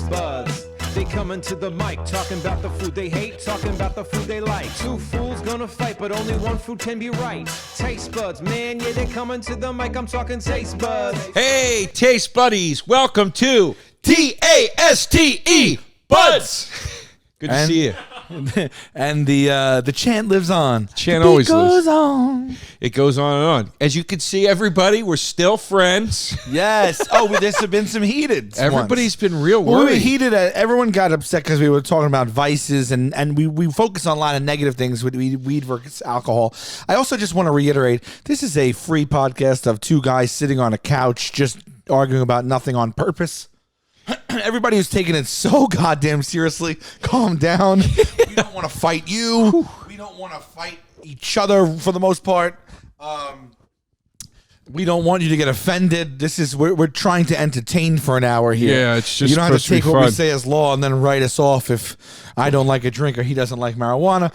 taste buds. They coming to the mic, talking about the food they hate, talking about the food they like. Two fools gonna fight, but only one food can be right. Taste buds, man, yeah, they coming to the mic, I'm talking taste buds. Hey, taste buddies, welcome to TASTE Buds. Good to see you. And the chant lives on. Chant always goes lives. on. It goes on and on. As you can see, everybody, we're still friends. Yes. Oh, there's been some heated. Everybody's been real Well, we were worried. heated. Everyone got upset because we were talking about vices, and we focus on a lot of negative things with weed versus alcohol. I also just want to reiterate, this is a free podcast of two guys sitting on a couch just arguing about nothing on purpose. Everybody who's taking it so goddamn seriously, calm down. We don't want to fight you. We don't want to fight each other for the most part. We don't want you to get offended. We're trying to entertain for an hour here. Yeah, it's just you don't have to supposed to be take what we fun. say as law and then write us off if I don't like a drink or he doesn't like marijuana.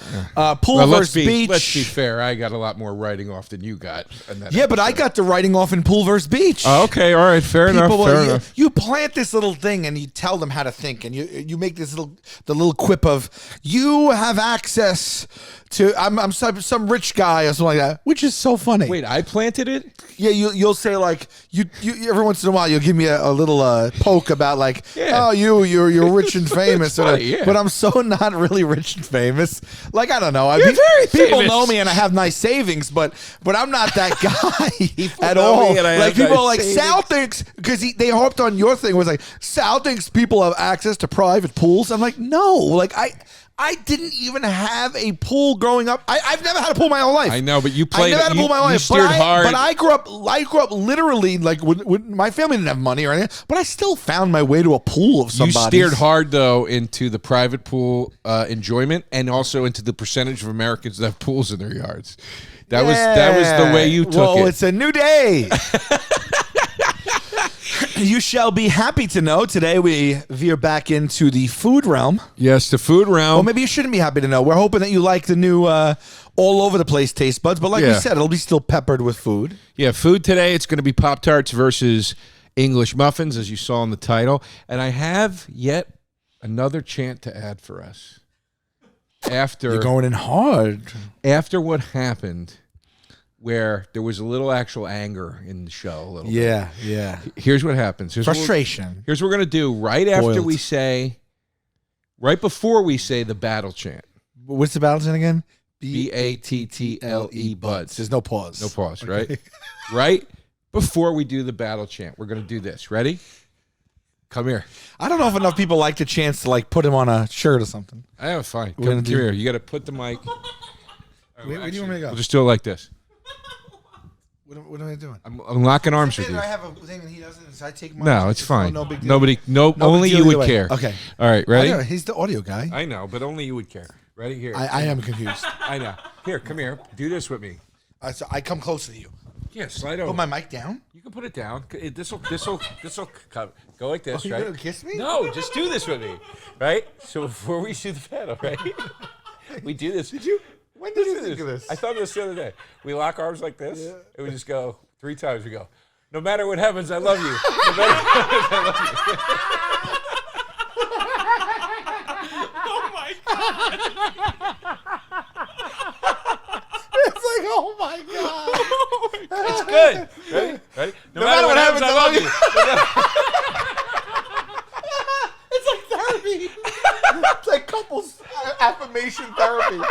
Pool Well, versus beach. let's be fair. I got a lot more writing off than you got. Yeah, but I got the writing off in pool versus beach. Oh, okay, all right, fair enough. Fair enough. You plant this little thing and you tell them how to think, and you make this little quip of you have access to I'm some rich guy or something like that, which is so funny. Wait, I planted it? Yeah, you'll say like you every once in a while you'll give me a little poke about like Yeah. oh you're rich and famous, funny, yeah. But I'm so not really rich and famous. Like I don't know, You're very people famous. know me and I have nice savings, but I'm not that guy at know all. me and I Like have people nice are like savings. Sal thinks because they harped on your thing was like Sal thinks people have access to private pools. I'm like no, like I didn't even have a pool growing up. I've never had a pool my whole life. I know, but you played. I never had a pool my whole you life. steered hard. But I grew up literally like with my family didn't have money or anything. But I still found my way to a pool of somebody. You steered hard though into the private pool enjoyment, and also into the percentage of Americans that have pools in their yards. That was the way you took it. Well, it's a new day. You shall be happy to know today we veer back into the food realm. Yes, the food realm. Well, maybe you shouldn't be happy to know. We're hoping that you like the new all over the place taste buds. But like we Yeah. said, it'll be still peppered with food. Yeah, food today. It's going to be Pop-Tarts versus English Muffins, as you saw in the title. And I have yet another chant to add for us. You're going in hard. After what happened, where there was a little actual anger in the show. A little bit. Yeah. Here's what happens. Frustration. Here's what we're going to do right after Boiled. right before we say the battle chant. What's the battle chant again? BATTLE buds. There's no pause. No pause, right? Right before we do the battle chant, we're going to do this. Ready? Come here. I don't know if enough people like the chance to like put him on a shirt or something. I am fine. We're gonna Come do- here. You got to put the mic. Where do you want me to go? We'll just do it like this. What am I doing? I'm locking arms with you. I have a thing and he doesn't. So I take mine. No, it's fine. No big deal. Nobody, No only big deal you either would way. care. Okay. All right, ready? He's the audio guy. I know, but only you would care. Ready? Here. I am confused. I know. Here, come here. Do this with me. So I come closer to you. Yeah, slide over. Put my mic down. You can put it down. This'll go like this, Oh, you're right? gonna kiss me? No, just do this with me, right? So before we shoot the battle, right? We do this. Did you? When did you Listen to think of this? I thought of this the other day. We lock arms like this, and we just go 3 times. We go, no matter what happens, I love you. No matter what happens, I love you. Oh my god! It's like, oh my god! It's good. Ready? Ready? No matter what happens, I love you. It's like therapy. It's like couples affirmation therapy.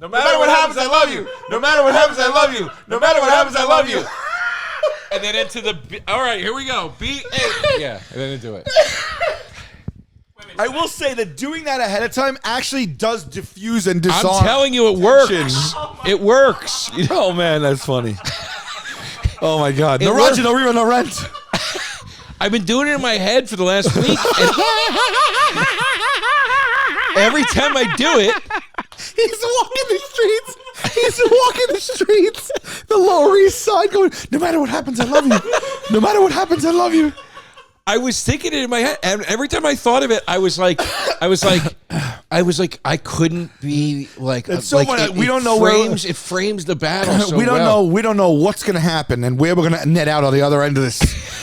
No matter what happens, I love you. No matter what happens, I love you. No matter what happens, I love you. And then into the. All right, here we go. B-A. Yeah, and then into it. I will say that doing that ahead of time actually does diffuse and disarm. I'm telling you, it works. It works. Oh man, that's funny. Oh my god. It No works. Roger, no rerun, no rent. I've been doing it in my head for the last week. And every time I do it, He's walking the streets. He's walking the streets. The Lower East Side going, no matter what happens, I love you. No matter what happens, I love you. I was thinking it in my head, and every time I thought of it, I was like, I was like, I couldn't be like. It's so funny. We don't know it frames the battle. So we don't well. know. We don't know what's going to happen and where we're going to net out on the other end of this.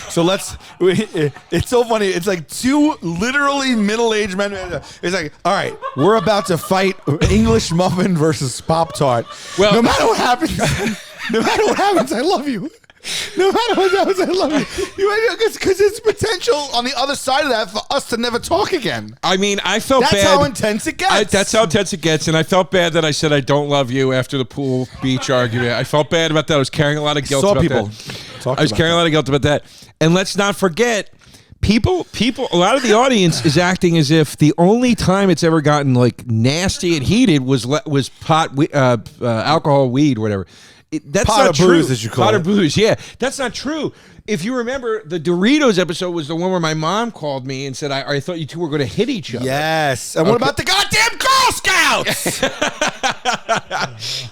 So it's so funny. It's like two literally middle-aged men. It's like, all right, we're about to fight English Muffin versus Pop-Tart. Well, no matter what happens, I love you. No matter what happens, I love you. Because it's potential on the other side of that for us to never talk again. I mean, I felt bad. That's how intense it gets. That's how intense it gets. And I felt bad that I said I don't love you after the pool beach argument. I felt bad about that. I was carrying a lot of guilt about that. I was carrying a lot of guilt about that. And let's not forget, people, a lot of the audience is acting as if the only time it's ever gotten like nasty and heated was pot, alcohol, weed, whatever. That's pot not of true. Booze, as you call pot it. Of booze, yeah. That's not true. If you remember, the Doritos episode was the one where my mom called me and said, I thought you two were going to hit each other. Yes. And what about the goddamn Girl Scouts?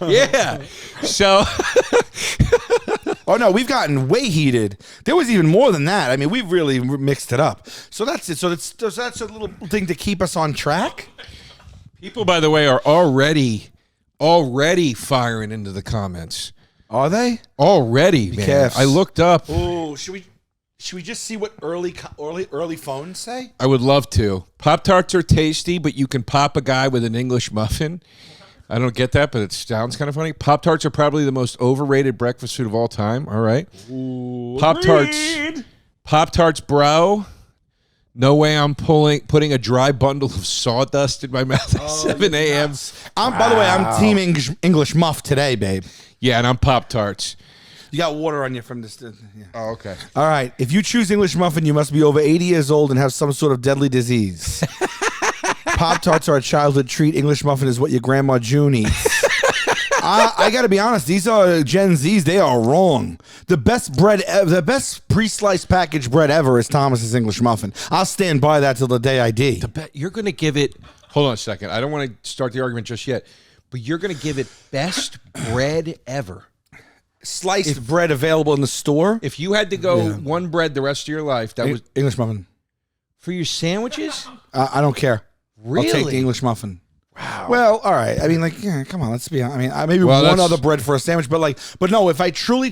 Yeah. So. Oh, no, we've gotten way heated. There was even more than that. I mean, we've really mixed it up. So that's it. So that's a little thing to keep us on track. People, by the way, are already firing into the comments. Are they? Already, man. Careful. I looked up. Oh, should we just see what early phones say? I would love to. Pop-Tarts are tasty, but you can pop a guy with an English muffin. I don't get that, but it sounds kind of funny. Pop-Tarts are probably the most overrated breakfast food of all time. All right. Ooh, Pop-Tarts, bro. No way I'm putting a dry bundle of sawdust in my mouth at 7 a.m. By the way, I'm team English Muff today, babe. Yeah, and I'm Pop-Tarts. You got water on you from this. Yeah. Oh, okay. All right. If you choose English Muffin, you must be over 80 years old and have some sort of deadly disease. Pop-Tarts are a childhood treat. English Muffin is what your grandma June eats. I got to be honest. These are Gen Zs. They are wrong. The best bread, the best pre-sliced packaged bread ever is Thomas's English Muffin. I'll stand by that till the day I die. You're going to give it. Hold on a second. I don't want to start the argument just yet, but you're going to give it best bread ever. Sliced bread available in the store. If you had to go one bread the rest of your life, that was English Muffin for your sandwiches. I don't care. Really? I'll take the English Muffin. Wow. Well, all right. I mean, like, yeah, come on. Let's be. I mean, maybe one other bread for a sandwich, but no. If I truly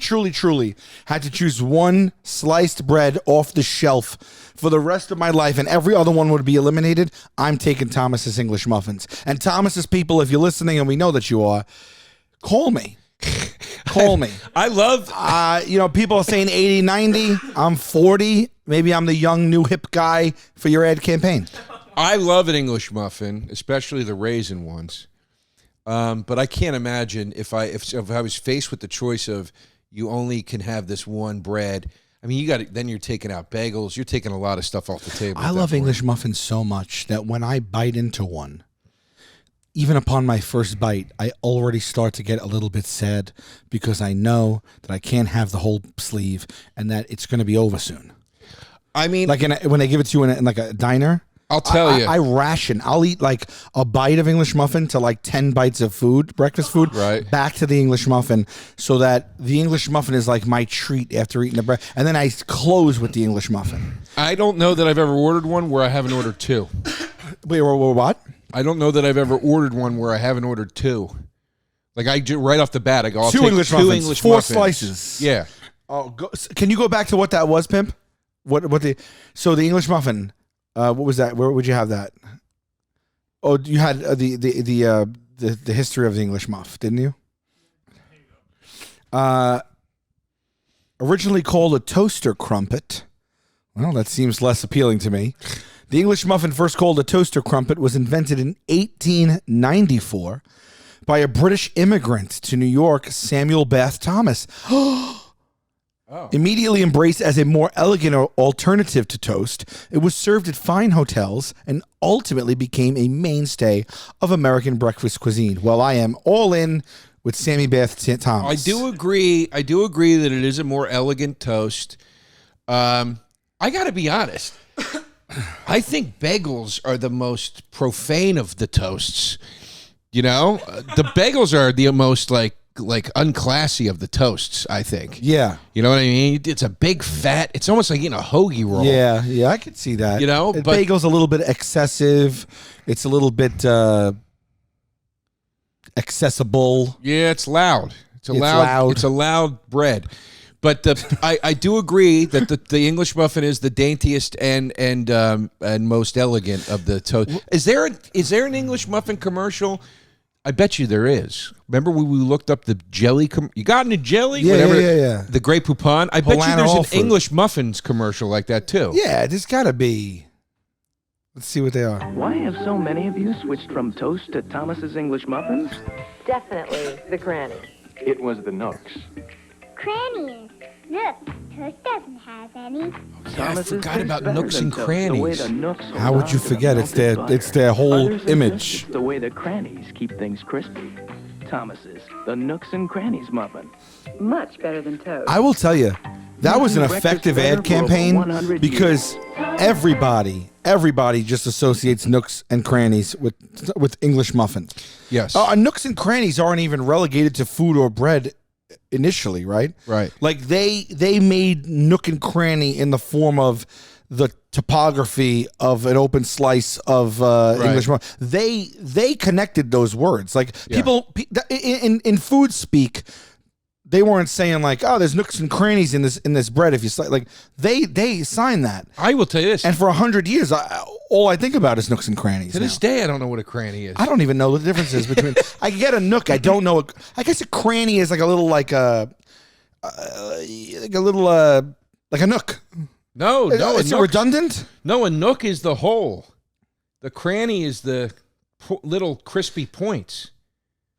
had to choose one sliced bread off the shelf for the rest of my life, and every other one would be eliminated, I'm taking Thomas's English Muffins. And Thomas's people, if you're listening, and we know that you are, call me. Call me. I love. People are saying 80, 90. I'm 40. Maybe I'm the young, new, hip guy for your ad campaign. I love an English muffin, especially the raisin ones. But I can't imagine if I was faced with the choice of you only can have this one bread. I mean, then you're taking out bagels. You're taking a lot of stuff off the table. I love English muffins so much that when I bite into one, even upon my first bite, I already start to get a little bit sad because I know that I can't have the whole sleeve and that it's going to be over soon. I mean, like when they give it to you in like a diner. I'll tell you. I ration. I'll eat like a bite of English muffin to like 10 bites of food, breakfast food, back to the English muffin so that the English muffin is like my treat after eating the bread. And then I close with the English muffin. I don't know that I've ever ordered one where I haven't ordered two. Wait, what? I don't know that I've ever ordered one where I haven't ordered two. Like I do right off the bat, I go, I'll take English muffins, English 4 muffins. Slices. Yeah. Oh, can you go back to what that was, Pimp? So the English muffin. What was that? Where would you have that? Oh, you had the history of the English muff, didn't you? Originally called a toaster crumpet. Well, that seems less appealing to me. The English muffin, first called a toaster crumpet, was invented in 1894 by a British immigrant to New York, Samuel Bath Thomas. Immediately embraced as a more elegant alternative to toast, it was served at fine hotels and ultimately became a mainstay of American breakfast cuisine. Well, I am all in with Sammy Bath Thomas. I do agree that it is a more elegant toast. I got to be honest. I think bagels are the most profane of the toasts. You know, the bagels are the most like like unclassy of the toasts, I think. Yeah. You know what I mean? It's a big fat. It's almost like eating a hoagie roll. Yeah, I could see that. You know, the but bagel's a little bit excessive. It's a little bit accessible. Yeah, it's loud. It's loud. It's a loud bread. But I do agree that the English muffin is the daintiest and most elegant of the toast. Is there an English muffin commercial? I bet you there is. Remember when we looked up the jelly? You got into jelly? Yeah, whatever, yeah. The Grey Poupon. I bet you Polana there's an Alfred. English muffins commercial like that too. Yeah, there's got to be. Let's see what they are. Why have so many of you switched from toast to Thomas's English muffins? Definitely the granny. It was the Nooks. Crannies. Look, Toast doesn't have any. Yeah, I forgot about Nooks and Crannies. How would you forget? It's their whole image. The way the crannies keep things crispy. Thomas's, the Nooks and Crannies muffin. Much better than toast. I will tell you, that was an effective ad campaign because everybody just associates Nooks and Crannies with English muffins. Yes. Nooks and Crannies aren't even relegated to food or bread initially, right? Right. Like they made Nook and Cranny in the form of the topography of an open slice of English muffin. They connected those words. Like people in food speak, they weren't saying like, oh, there's nooks and crannies in this bread. If you like, they signed that. I will tell you this. And for 100 years, all I think about is nooks and crannies. To this day, I don't know what a cranny is. I don't even know what the difference is between. I can get a nook. I don't know. I guess a cranny is like a little like a nook. No, is it redundant? No, a nook is the hole. The cranny is the little crispy points.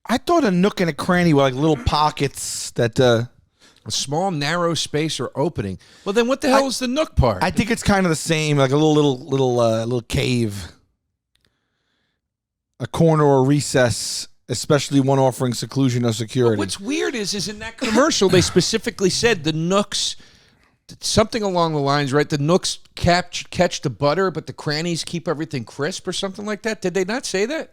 I thought a nook and a cranny were like little pockets that. A small, narrow space or opening. Well, then what the hell is the nook part? I think it's kind of the same, like a little cave, a corner or recess, especially one offering seclusion or security. But what's weird is in that commercial they specifically said the nooks, something along the lines, right? The nooks catch the butter, but the crannies keep everything crisp or something like that. Did they not say that?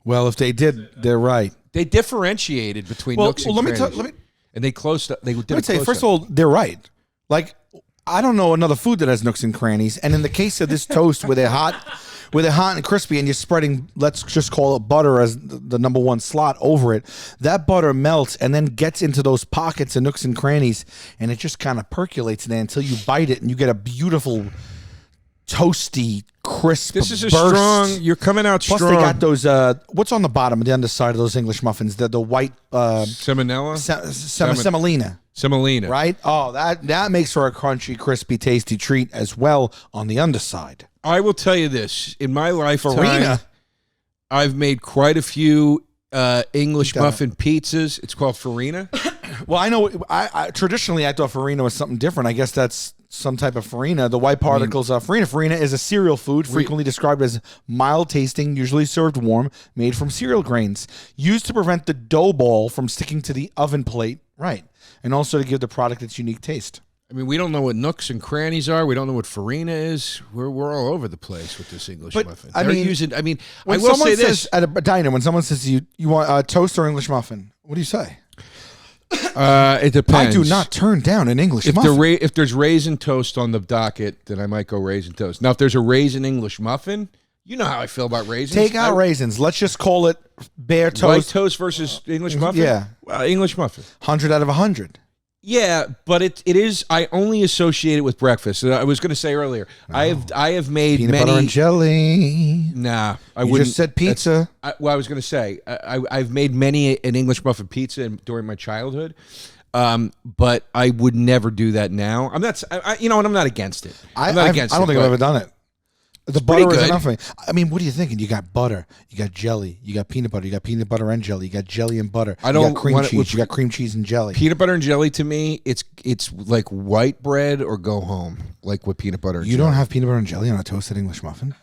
Well, if they did, they're right. They differentiated between nooks and crannies. And they closed up. They did. Let me say, first of all, they're right. Like, I don't know another food that has nooks and crannies. And in the case of this toast, where they're hot and crispy, and you're spreading, let's just call it butter as the number one slot over it, that butter melts and then gets into those pockets of nooks and crannies, and it just kind of percolates there until you bite it, and you get a beautiful, toasty, crisp. This is burst. strong. You're coming out Plus, strong. they got those. What's on the bottom, the underside of those English muffins? The white Seminella, semolina, right? Oh, that makes for a crunchy, crispy, tasty treat as well on the underside. I will tell you this: in my lifetime, Farina. I've made quite a few English muffin pizzas. It's called farina. Well, I know. I traditionally I thought farina was something different. I guess that's some type of farina. The white particles of farina. Farina is a cereal food frequently described as mild tasting, usually served warm, made from cereal grains, used to prevent the dough ball from sticking to the oven plate, right, and also to give the product its unique taste. I mean, we don't know what nooks and crannies are. We don't know what farina is. We're all over the place with this English muffin. I mean, when I will someone say says this at a diner, when someone says to you want a toast or English muffin, what do you say? It depends. I do not turn down an English muffin. If there's raisin toast on the docket, then I might go raisin toast. Now, if there's a raisin English muffin, you know how I feel about raisins. Take out raisins. Let's just call it bare toast. White toast versus English muffin? Yeah. English muffin. 100 out of 100. Yeah, but it is. I only associate it with breakfast. I was going to say earlier. I have made Peanut many butter and jelly. Nah, I You wouldn't. just said pizza. I was going to say I've made many an English muffin pizza during my childhood, but I would never do that now. I'm not. You know what? I'm not against it. I'm not against it. I don't think I've ever done it. The pretty butter is good. enough for me. I mean, what are you thinking? You got butter, you got jelly, you got peanut butter, you got peanut butter and jelly, you got jelly and butter. I don't you got cream want it cheese, with- you got cream cheese and jelly. Peanut butter and jelly to me, it's like white bread or go home, like with peanut butter. And You jelly. don't have peanut butter and jelly on a toasted English muffin?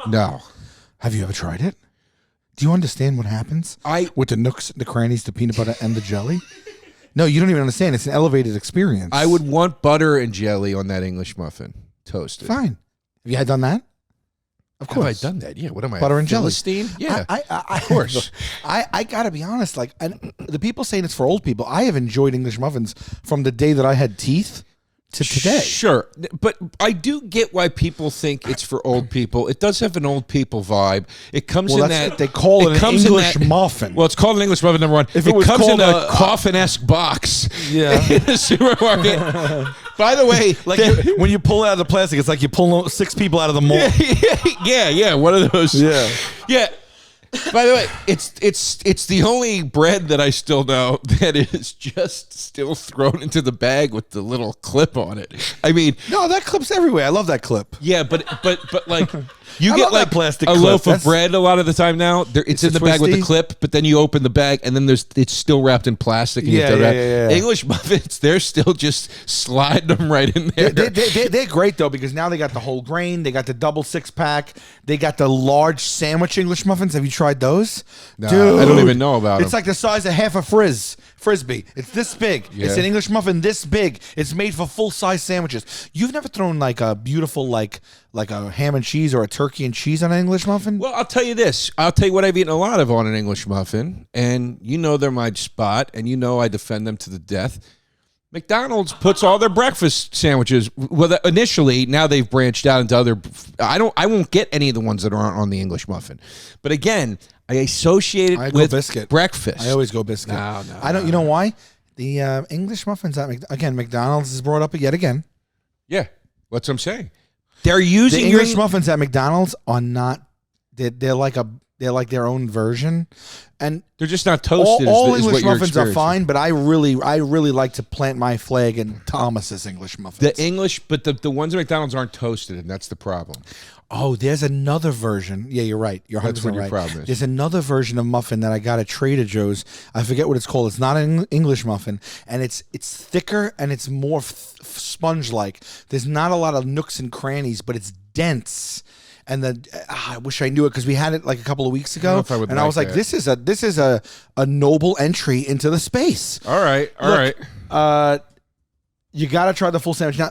No. Have you ever tried it? Do you understand what happens with the nooks, the crannies, the peanut butter, and the jelly? No, you don't even understand. It's an elevated experience. I would want butter and jelly on that English muffin toasted. Fine. Have you had done that? Of Have I course. done that? Yeah. What am I? Butter and jelly. Philistine? Yeah. Of course. I gotta be honest. Like, and the people saying it's for old people. I have enjoyed English muffins from the day that I had teeth to today. Sure, but I do get why people think it's for old people. It does have an old people vibe. It comes Well, in that's that what they call it, an comes in English muffin. Well, it's called an English muffin. Number one, If it was comes in called a coffin-esque box. Yeah. in the supermarket. By the way, Like when you pull it out of the plastic, it's like you pull 6 people out of the mold. yeah, one of those. Yeah. By the way, it's the only bread that I still know that is just still thrown into the bag with the little clip on it. I mean, No, that clip's everywhere. I love that clip. yeah, but like you I get love that like plastic a clip. loaf That's- of bread a lot of the time now. It's in the bag with the twisty? clip, but then you open the bag and then it's still wrapped in plastic. And you have to wrap. English muffins, they're still just sliding them right in there. They're great though because now they got the whole grain, they got the double 6-pack, they got the large sandwich English muffins. Have you tried those? Nah, I don't even know about It's them. like the size of half a frisbee. It's this big. It's an English muffin this big. It's made for full size sandwiches. You've never thrown like a beautiful like a ham and cheese or a turkey and cheese on an English muffin? Well, I'll tell you this. I'll tell you what I've eaten a lot of on an English muffin, and you know they're my spot, and you know I defend them to the death. McDonald's puts all their breakfast sandwiches. Well, initially, now they've branched out into other. I won't get any of the ones that aren't on the English muffin. But again, I associate it with biscuit. breakfast. I always go biscuit. No, I don't. You know why? The English muffins at again McDonald's is brought up yet again. Yeah, that's what I'm saying. They're using The English muffins at McDonald's are not. They're like their own version, and they're just not toasted. All is English what you're muffins are experiencing. fine, but I really like to plant my flag in Thomas's English muffins. The English, but the ones at McDonald's aren't toasted, and that's the problem. Oh, there's another version. Yeah, you're right. You're 100% That's what your right. problem is. There's another version of muffin that I got at Trader Joe's. I forget what it's called. It's not an English muffin, and it's thicker and it's more sponge-like. There's not a lot of nooks and crannies, but it's dense. And I wish I knew it because we had it like a couple of weeks ago, and I was like, "This is a noble entry into the space." All right, all right. You got to try the full sandwich now.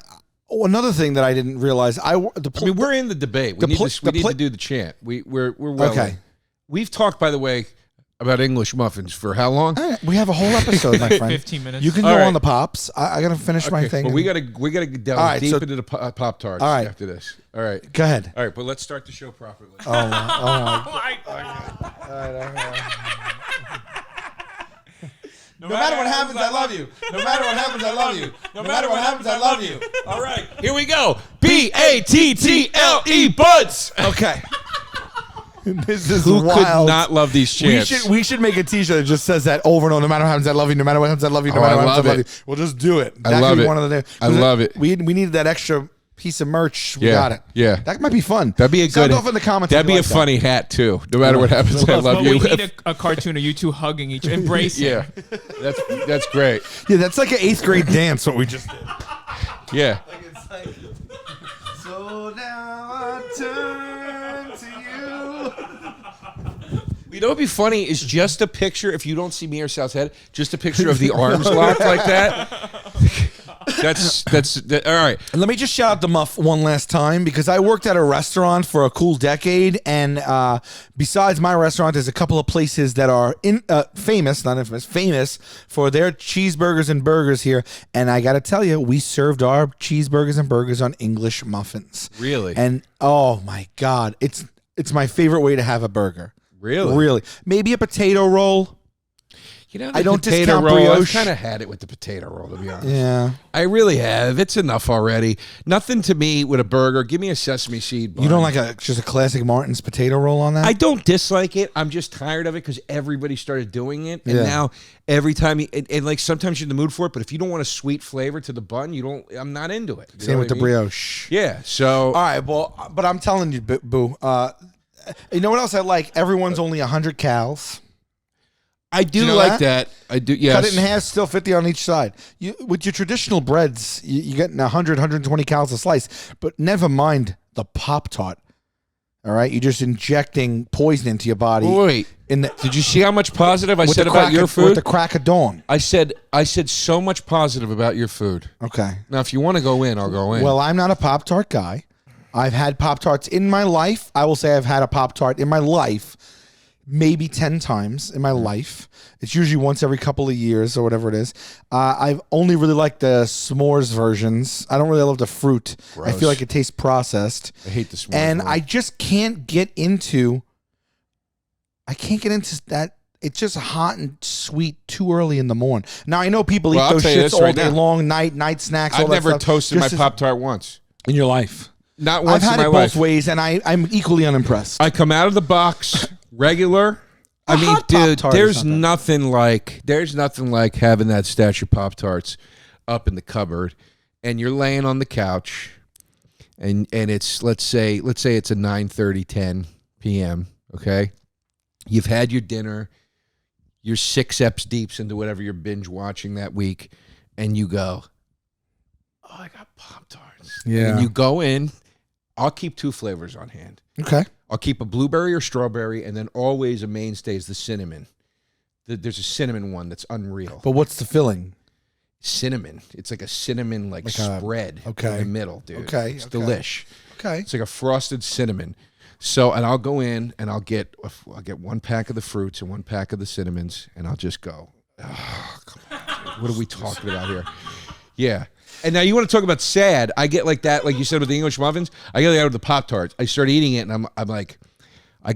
Oh, another thing that I didn't realize, I mean, we're in the debate. We need to do the chant. We're well okay. in. We've talked, by the way, about English muffins for how long? We have a whole episode, my friend. 15 minutes. You can All go right. on the pops. I gotta finish my thing. Well, we gotta delve All right, deep so- into the Pop-Tarts All right. after this. All right. Go ahead. All right, but let's start the show properly. Oh my No matter what happens, I love you. No matter what happens, I love you. No matter what happens, I love you. All right, here we go. BATTLE buds. Okay. This is Who wild. could not love these chants? We should make a T-shirt that just says that over and over. No matter what happens, I love you. No matter what happens, I love you. No Oh, matter I what happens, I love love it. you. We'll just do it. I That love could be it. one of the. I love it. We needed that extra piece of merch. We Yeah, got it. yeah. That might be fun. That'd be a Sound good. off in the comments. That'd if you be a like that. funny hat too. No matter what happens, I love But you. we need a cartoon of you two hugging each, embracing. Yeah, that's great. Yeah, that's like an 8th grade dance. What we just did. Yeah. So now I turn to you. You know what'd be funny is just a picture. If you don't see me or Sal's head, just a picture of the arms locked like that. That's all right. And let me just shout out the Muff one last time because I worked at a restaurant for a cool decade, and besides my restaurant, there's a couple of places that are famous, not infamous, famous for their cheeseburgers and burgers here. And I got to tell you, we served our cheeseburgers and burgers on English muffins. Really? And oh my God, it's my favorite way to have a burger. Really. Maybe a potato roll. You know, I don't potato discount roll. I've brioche. kind of had it with the potato roll, to be honest. Yeah. I really have. It's enough already. Nothing to me with a burger. Give me a sesame seed bun. You don't like just a classic Martin's potato roll on that? I don't dislike it. I'm just tired of it because everybody started doing it, and Yeah. now every time and like sometimes you're in the mood for it, but if you don't want a sweet flavor to the bun, you don't. I'm not into it. You Same know with the what I mean? brioche. Yeah. So All right, well, but I'm telling you, Boo. You know what else I like? Everyone's only 100 cals. I do you know like that? that. I do. Yes. Cut it in half, still 50 on each side. With your traditional breads, you get 100, 120 calories a slice. But never mind the Pop-Tart. All right, you're just injecting poison into your body. Wait. Did you see how much positive I said about your food? With the crack of dawn. I said so much positive about your food. Okay. Now, if you want to go in, I'll go in. Well, I'm not a Pop-Tart guy. I've had Pop-Tarts in my life. I will say I've had a Pop-Tart in my life maybe 10 times in my life. It's usually once every couple of years or whatever it is. I've only really liked the s'mores versions. I don't really love the fruit. Gross. I feel like it tastes processed. I hate the s'mores. And one. I just can't get into that. It's just hot and sweet too early in the morning. Now, I know people eat those shits all day long, night snacks, all I've that never stuff. toasted my Pop-Tart once. In your life? Not once I've in had my it life. both ways, and I'm equally unimpressed. I come out of the box regular. I mean, hot dude, Pop-Tart there's is not nothing like having that stash of Pop-Tarts up in the cupboard, and you're laying on the couch, and it's let's say it's a 9:30, 10 p.m. Okay, you've had your dinner, you're 6 eps deeps into whatever you're binge watching that week, and you go, oh, I got Pop-Tarts. Yeah. And you go in. I'll keep 2 flavors on hand. Okay. I'll keep a blueberry or strawberry, and then always a mainstay is the cinnamon. There's a cinnamon one that's unreal. But what's the filling? Cinnamon. It's like a cinnamon spread in the middle, dude. Okay. It's delish. Okay. It's like a frosted cinnamon. So, and I'll go in and I'll get 1 pack of the fruits and 1 pack of the cinnamons, and I'll just go, oh, come on, dude. What are we talking about here? Yeah. And now you want to talk about sad. I get like that, like you said with the English muffins. I get that with the Pop-Tarts. I start eating it, and I'm like, I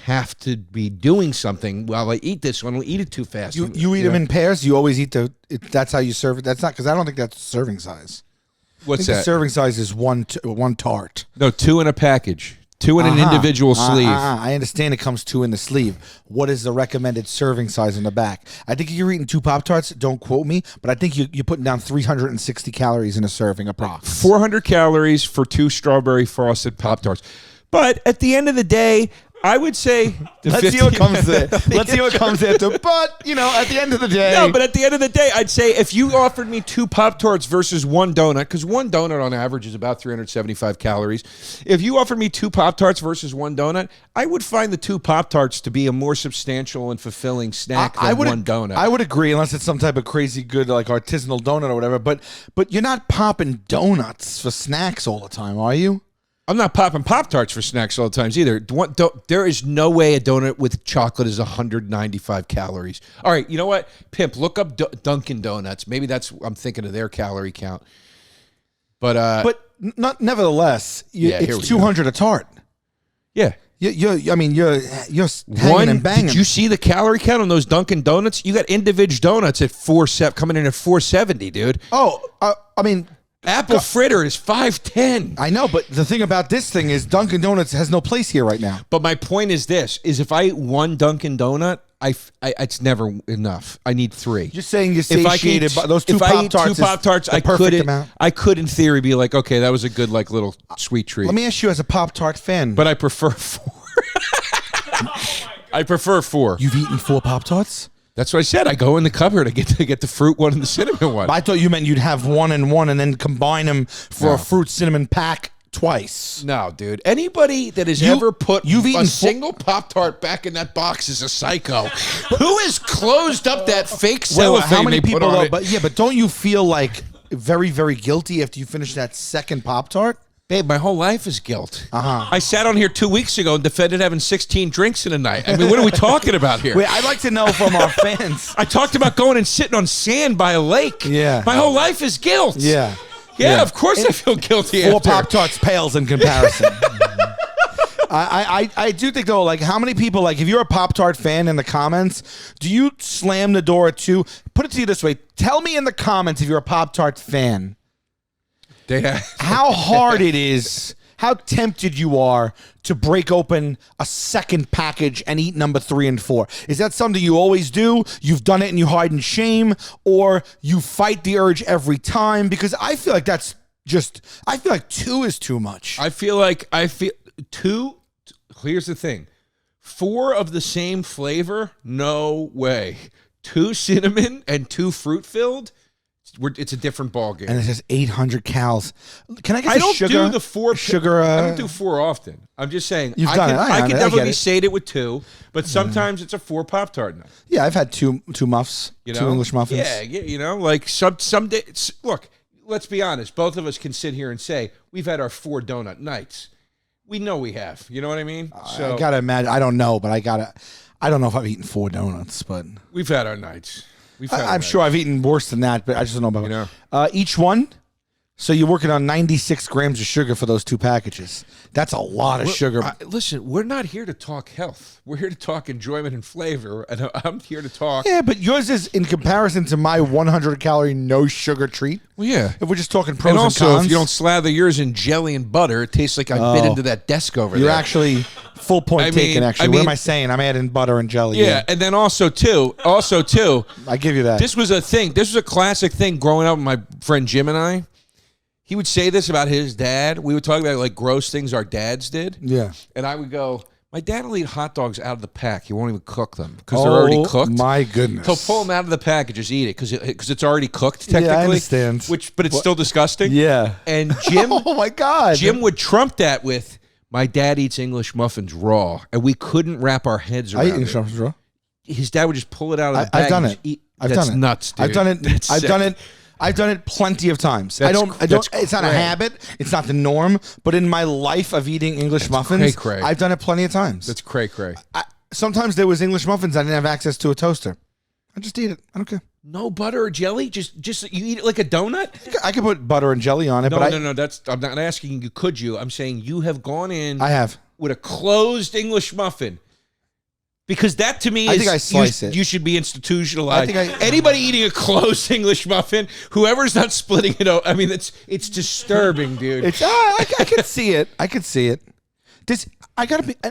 have to be doing something while I eat this. So I don't eat it too fast. You eat them in pairs. You always eat that's how you serve it. That's not because I don't think that's serving size. What's I think that? The serving size is one tart. No, 2 in a package. 2 in an individual sleeve. I understand it comes 2 in the sleeve. What is the recommended serving size in the back? I think if you're eating 2 Pop-Tarts, don't quote me, but I think you're putting down 360 calories in a serving approx. 400 calories for 2 strawberry frosted Pop-Tarts. But at the end of the day, I would say let's see what comes there. Let's see what comes after. But at the end of the day, no. But at the end of the day, I'd say if you offered me 2 Pop-Tarts versus 1 donut, because 1 donut on average is about 375 calories. If you offered me 2 Pop-Tarts versus 1 donut, I would find the 2 Pop-Tarts to be a more substantial and fulfilling snack than 1 donut. I would agree, unless it's some type of crazy good like artisanal donut or whatever. But you're not popping donuts for snacks all the time, are you? I'm not popping Pop-Tarts for snacks all the times either. There is no way a donut with chocolate is 195 calories. All right, you know what? Pimp, look up Dunkin' Donuts. Maybe I'm thinking of their calorie count. But nevertheless, it's 200 a tart. Yeah. You're hanging and banging. Did you see the calorie count on those Dunkin' Donuts? You got individual donuts at coming in at 470, dude. Apple fritter is 510. I know, but the thing about this thing is Dunkin' Donuts has no place here right now. But my point is this, is if I eat 1 Dunkin' Donut, it's never enough. I need 3. You're saying you're satiated by those 2 Pop-Tarts. If I eat 2 Pop-Tarts, I could in theory be like, okay, that was a good little sweet treat. Let me ask you as a Pop-Tart fan. But I prefer 4. I prefer 4. You've eaten 4 Pop-Tarts? That's what I said. I go in the cupboard. I get the fruit one and the cinnamon one. I thought you meant you'd have 1 and 1 and then combine them for a fruit cinnamon pack twice. No, dude. Anybody that has ever put a single Pop-Tart back in that box is a psycho. Who has closed up that fake cellophane how many they put people on though, it? but don't you feel like very, very guilty after you finish that second Pop-Tart? Babe, my whole life is guilt. I sat on here 2 weeks ago and defended having 16 drinks in a night. I mean, what are we talking about here? Wait, I'd like to know from our fans. I talked about going and sitting on sand by a lake. Yeah. My whole life is guilt. Yeah. Yeah, of course I feel guilty 4 after. Pop-Tarts pales in comparison. I do think, though, like, how many people, like, if you're a Pop-Tart fan in the comments, do you slam the door at 2? Put it to you this way. Tell me in the comments if you're a Pop-Tart fan. How hard it is, how tempted you are to break open a second package and eat number 3 and 4. Is that something you always do? You've done it and you hide in shame, or you fight the urge every time? Because I feel like I feel like 2 is too much. I feel 2. Here's the thing. 4 of the same flavor? No way. 2 cinnamon and 2 fruit filled? It's a different ballgame. And it says 800 calories. Can I get I don't sugar? do the 4 sugar. I don't do 4 often. I'm just saying. You've done it. I can definitely get it. sate it with 2, but sometimes it's a 4 Pop-Tart night. Yeah, I've had two muffs, 2 English muffins. Yeah, like some days. Look, let's be honest. Both of us can sit here and say we've had our 4 donut nights. We know we have. You know what I mean? I gotta imagine. I don't know, but I don't know if I've eaten 4 donuts, but we've had our nights. I'm sure I've eaten worse than that, but I just don't know about it. Each one. So you're working on 96 grams of sugar for those 2 packages. That's a lot of sugar. Listen, we're not here to talk health. We're here to talk enjoyment and flavor, and I'm here to talk. Yeah, but yours is in comparison to my 100-calorie no sugar treat. Well, yeah. If we're just talking pros and and also, cons. if you don't slather yours in jelly and butter, it tastes like I bit into that desk over there. You're actually full point taken. Actually, what am I saying? I'm adding butter and jelly. Yeah, and then also too, I give you that. This was a thing. This was a classic thing growing up with my friend Jim and I. He would say this about his dad. We would talk about like gross things our dads did. Yeah. And I would go, my dad will eat hot dogs out of the pack. He won't even cook them because they're already cooked. My goodness. He'll pull them out of the pack and just eat it because it's already cooked technically. Yeah, I understand. But it's still disgusting. Yeah. And Jim, oh my God, Jim would trump that with, my dad eats English muffins raw, and we couldn't wrap our heads around it. English muffins raw. His dad would just pull it out of the bag. I've done it. That's nuts, dude. I've done it. That's I've sick. done it. I've done it plenty of times. I don't. It's not a habit. It's not the norm. But in my life of eating English muffins, cray-cray. I've done it plenty of times. That's cray-cray. Sometimes there was English muffins. I didn't have access to a toaster. I just eat it. I don't care. No butter or jelly? Just you eat it like a donut? I could put butter and jelly on it. No, but no. I'm not asking you. Could you? I'm saying you have gone in. I have with a closed English muffin. Because that to me is, I think I slice it. You should be institutionalized. I think anybody eating a closed English muffin, whoever's not splitting it out, I mean, it's disturbing, dude. It's I can see it. I can see it.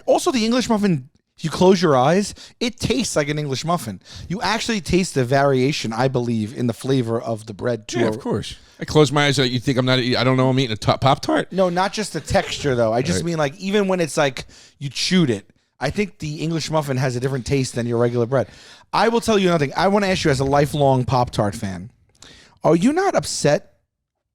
Also the English muffin. You close your eyes, it tastes like an English muffin. You actually taste the variation, I believe, in the flavor of the bread too. Yeah, of course. I close my eyes. You think I'm not? I don't know. I'm eating a Pop-Tart. No, not just the texture though. I just mean like even when it's like you chewed it. I think the English muffin has a different taste than your regular bread. I will tell you another thing. I want to ask you as a lifelong Pop-Tart fan, are you not upset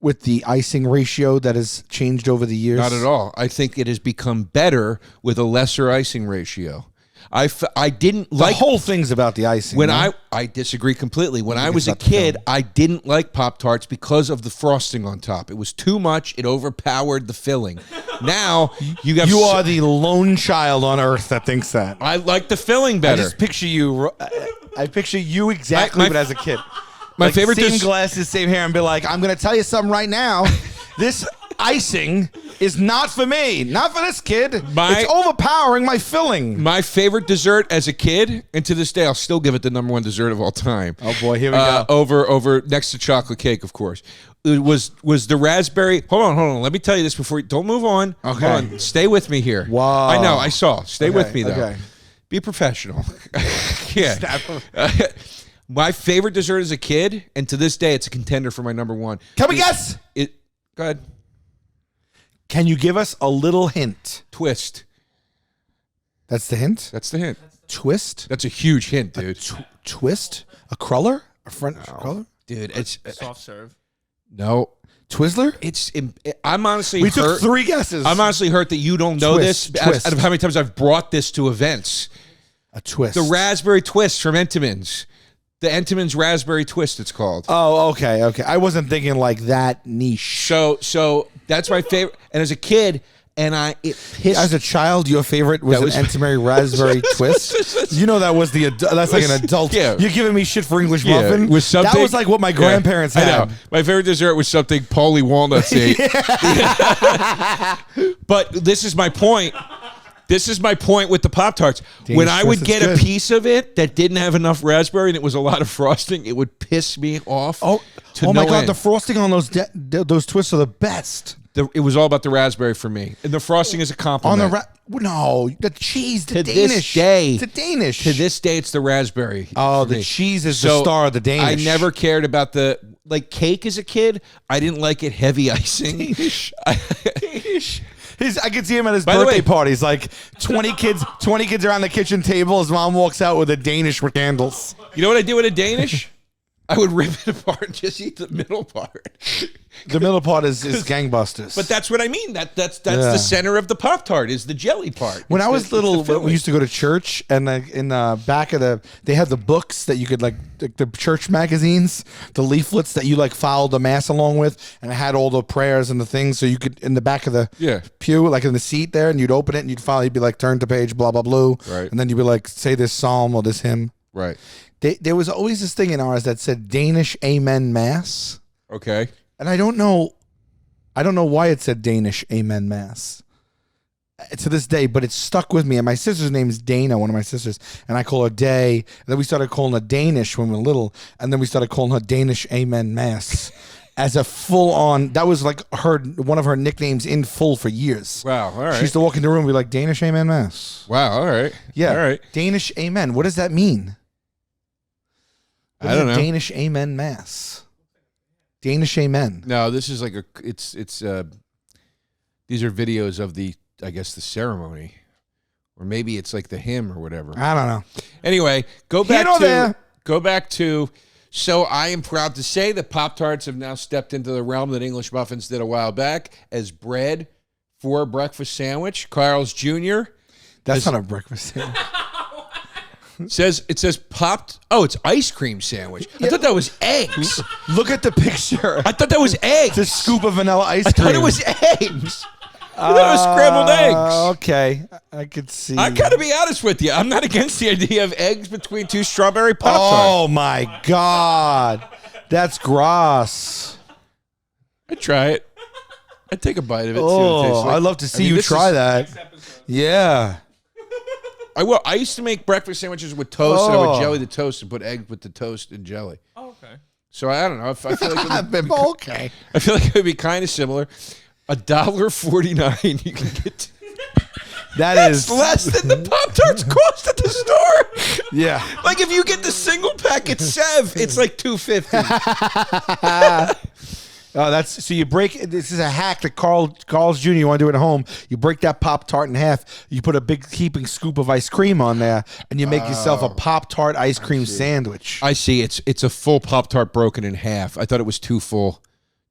with the icing ratio that has changed over the years? Not at all. I think it has become better with a lesser icing ratio. I didn't like the whole thing's about the icing. When I disagree completely. When I was a kid, I didn't like Pop-Tarts because of the frosting on top. It was too much. It overpowered the filling. Now you are the lone child on earth that thinks that. I like the filling better. I just picture you. I picture you exactly, but as a kid. My favorite same glasses, same hair, and be like, I'm going to tell you something right now. This icing is not for me, not for this kid. It's overpowering my filling. My favorite dessert as a kid, and to this day, I'll still give it the #1 dessert of all time. Oh boy, here we go. Over next to chocolate cake, of course. It was the raspberry. Hold on. Let me tell you this before. Don't move on. Okay. Hold on. Stay with me here. Wow. I know. I saw. Stay with me though. Okay. Be professional. Yeah. My favorite dessert as a kid, and to this day, it's a contender for my #1. Can we guess? Go ahead. Can you give us a little hint? Twist. That's the hint? That's the hint. Twist? That's a huge hint, dude. Twist? A cruller? A French cruller? Dude, it's soft serve. No. Twizzler? I'm honestly We hurt. took 3 guesses. I'm honestly hurt that you don't know this. Out of how many times I've brought this to events. A twist. The raspberry twist from Entenmann's. The Entenmann's raspberry twist, it's called. Oh, okay. I wasn't thinking like that niche. So that's my favorite. And as a kid, it pissed. As a child, your favorite was an Entenmann's raspberry twist. You know that was that's like an adult. Yeah. You're giving me shit for English muffin. Was something, that was like what my grandparents had. I know. My favorite dessert was something Paulie Walnuts ate. But this is my point. This is my point with the Pop-Tarts. Danish when I would twist get is a good. piece of it that didn't have enough raspberry and it was a lot of frosting, it would piss me off. Oh my God, the frosting on those twists are the best. It was all about the raspberry for me. And the frosting is a compliment. No, the cheese, the to Danish. This day, the Danish. To this day, it's the raspberry. Oh, the cheese is the star of the Danish. I never cared about cake as a kid. I didn't like it heavy icing. Danish. I could see him at his birthday parties, like 20 kids around the kitchen table. His mom walks out with a Danish with candles. You know what I do with a Danish? I would rip it apart and just eat the middle part. The middle part is gangbusters. But that's what I mean. That's the center of the Pop-Tart is the jelly part. When I was little, we used to go to church, and in the back of they had the books that you could the church magazines, the leaflets that you followed the mass along with, and it had all the prayers and the things, so you could in the back of the pew, in the seat there, and you'd open it and you'd follow. You'd be turn to page blah blah blue, right, and then you'd be say this psalm or this hymn, right. There was always this thing in ours that said Danish Amen Mass. Okay. And I don't know why it said Danish Amen Mass to this day, but it stuck with me. And my sister's name's Dana, one of my sisters, and I call her Day. And then we started calling her Danish when we were little, and then we started calling her Danish Amen Mass as a full-on. That was one of her nicknames in full for years. Wow, all right. She used to walk in the room and be like, Danish Amen Mass. Wow, all right. Yeah, all right. Danish Amen. What does that mean? I don't know. Danish Amen Mass. Danish Amen. No, this is it's these are videos of the ceremony, or maybe it's the hymn or whatever. I don't know. Anyway, go back to. So I am proud to say that Pop-Tarts have now stepped into the realm that English Muffins did a while back as bread for a breakfast sandwich. Carl's Jr. That's not a breakfast sandwich. It says popped. Oh, it's ice cream sandwich. I thought that was eggs. Look at the picture. I thought that was eggs. It's a scoop of vanilla ice cream. I thought it was eggs. I thought it was scrambled eggs. Okay, I could see. I gotta be honest with you. I'm not against the idea of eggs between two strawberry Pop-Tarts. Oh my God, that's gross. I'd try it. I'd take a bite of it. Oh, I'd love to see you try that. Yeah. I will. I used to make breakfast sandwiches with toast, and I would jelly the toast and put egg with the toast and jelly. Oh, okay. So I don't know. I feel like okay. I feel like it would be kind of similar. $1.49 you can get. That's less than the Pop-Tarts cost at the store. Yeah. If you get the single packet Sev, it's $2.50. So you break. This is a hack that Carl's Jr. You want to do it at home. You break that Pop-Tart in half. You put a big heaping scoop of ice cream on there, and you make yourself a Pop-Tart ice cream sandwich. I see. It's a full Pop-Tart broken in half. I thought it was 2 full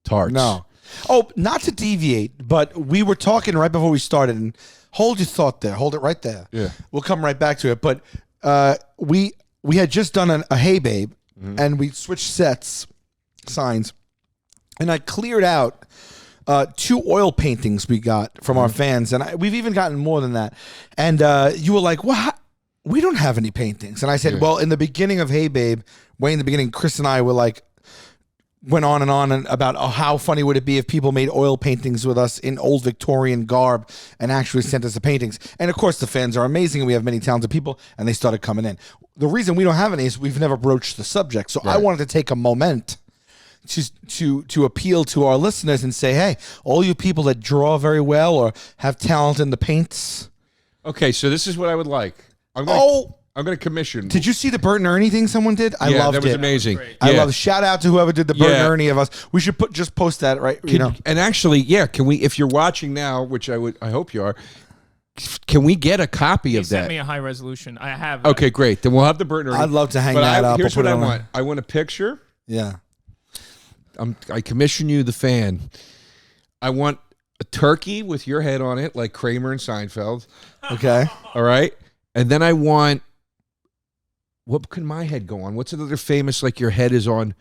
tarts. No. Oh, not to deviate, but we were talking right before we started, and hold your thought there. Hold it right there. Yeah. We'll come right back to it. But we had just done a Hey Babe, and we switched signs. And I cleared out 2 oil paintings we got from our fans, and we've even gotten more than that. And you were like, "Well, we don't have any paintings." And I said, "Well, in the beginning of Hey Babe, way in the beginning, Chris and I went on and about how funny would it be if people made oil paintings with us in old Victorian garb and actually sent us the paintings." And of course, the fans are amazing, and we have many talented people, and they started coming in. The reason we don't have any is we've never broached the subject. So I wanted to take a moment to appeal to our listeners and say, hey, all you people that draw very well or have talent in the paints. Okay, so this is what I would like. I'm going to commission. Did you see the Bert and Ernie thing someone did? I loved it. That was amazing. I love it. Shout out to whoever did the Bert and Ernie of us. We should just post that, right? And actually, can we, if you're watching now, which I hope you are, can we get a copy of that? Sent me a high resolution. I have. Okay, great. Then we'll have the Bert and Ernie. I'd love to hang that up. Here's what I want. I want a picture. Yeah. I commission you, the fan. I want a turkey with your head on it, like Kramer and Seinfeld. Okay. All right. And then I want, what could my head go on? What's another famous, your head is on?